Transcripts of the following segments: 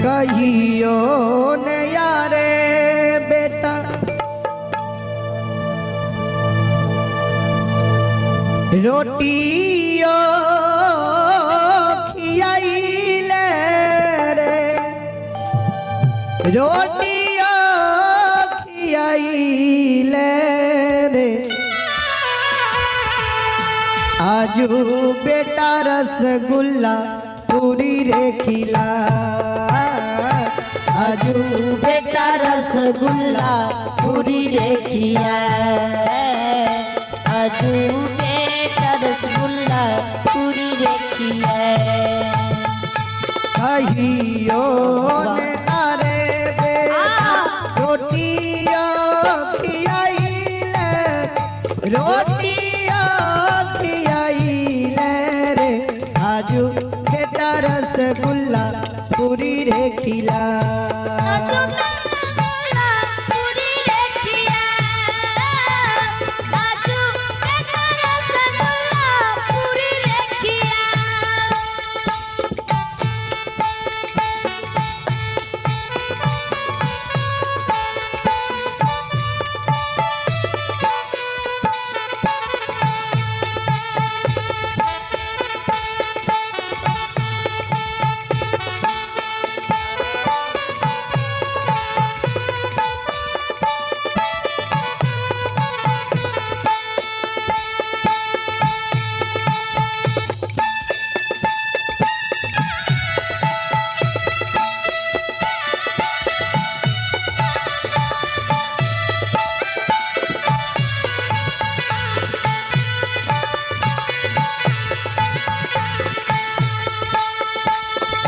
कहियो न यारे बेटा रोटियो खियाइले रे रोटियो खियाइले रे आजू बेटा रसगुल्ला पूरी रे खिला आजू बेटा रसगुल्ला पूरी रे खिया आजू बेटा रसगुल्ला पूरी रे खिया कहियो ने अरे बेटा रोटियो खियाइले रोटियो खियाइले रे आजू बेटा रसगुल्ला पूरी रे खिला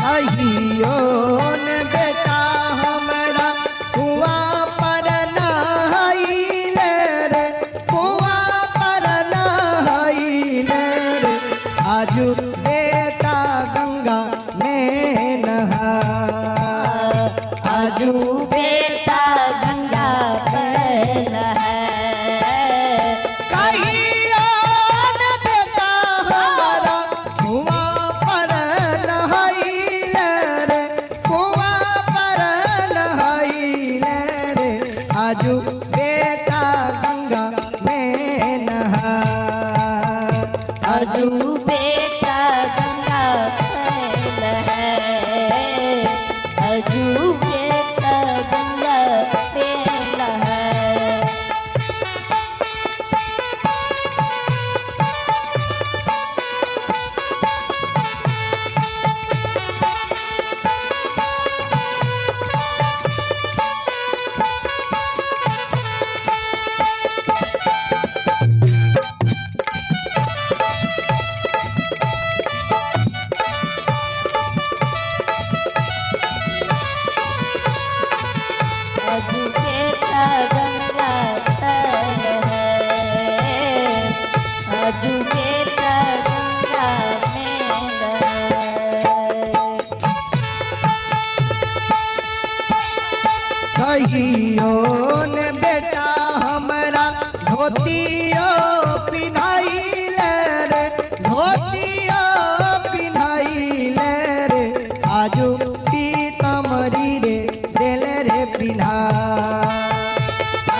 कहियो ने बेटा हमरा कुआं पर नहाइले रे कुआं पर नहाइले रे आजू बेटा गंगा में नहा आजू बेटा गंगा में नहा कहियो ने बेटा हमरा कुआं पर नहाइले रे कुआं पर नहाइले रे आजू बेटा गंगा में नहा आजू बेटा गंगा में नहा आजू बेटा गंगा में नहा आजू बेटा गंगा में नहा आजू बेटा गंगा में नहा कहियो ने बेटा हमरा धोतियो पिन्हाइले रे धोतियो पिन्हाइले रे आजू पीतमरी रे देल रे पिन्हा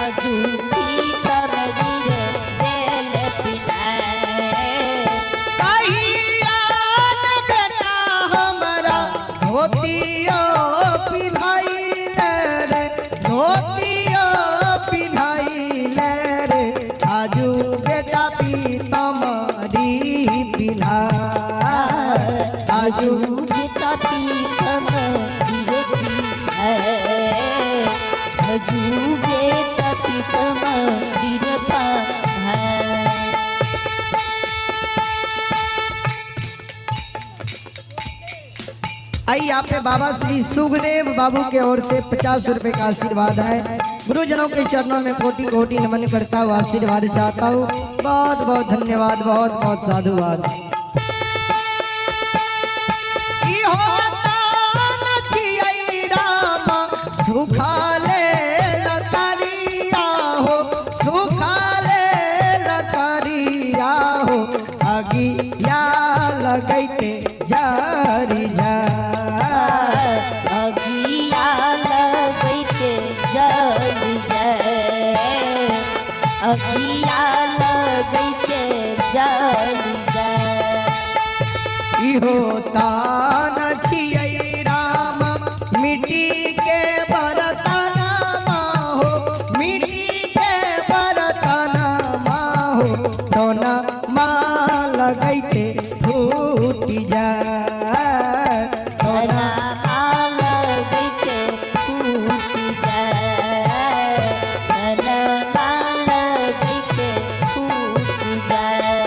आजू पीतमरी रे देल पिन्हा कहियो ने बेटा हमरा धोतियो पिन्हाइले रे धोतियो पिन्हाइले रे आजू बेटा पीतमरी पिन्हा आजू बेटा पीतमरी रे खिया आजू बेटा पीतमरी रे पाहा आई आप पे बाबा श्री सुखदेव बाबू के ओर से 50 रुपए का आशीर्वाद है। गुरुजनों के चरणों में कोटि कोटि नमन करता हूँ, आशीर्वाद चाहता हूँ। बहुत बहुत धन्यवाद, बहुत बहुत साधुवाद। सुखाले लतारिया हो, सुखाले लतारिया हो, अगिया लगैते जारी जा अगी अगिया लगैते जली जाए इहो तान छियै राम मिट्टी के बर्तन हो मिट्टी के बर्तन हो टोना माँ लगैते फूट जाए तना माल गईते फूट जाए तना माल गईते फूट जाए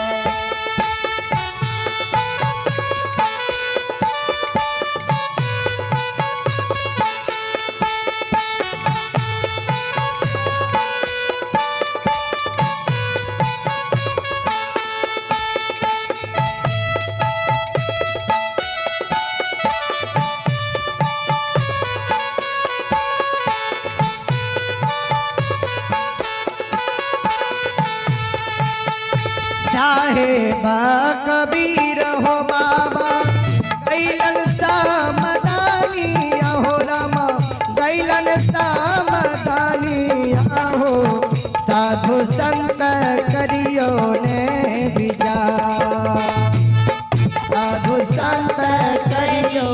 चाहे बा कबीर हो बाबा गैलन सामदानी हो राम गैलन सामदानी हो साधु संत करियो ने विचार साधु संत करियो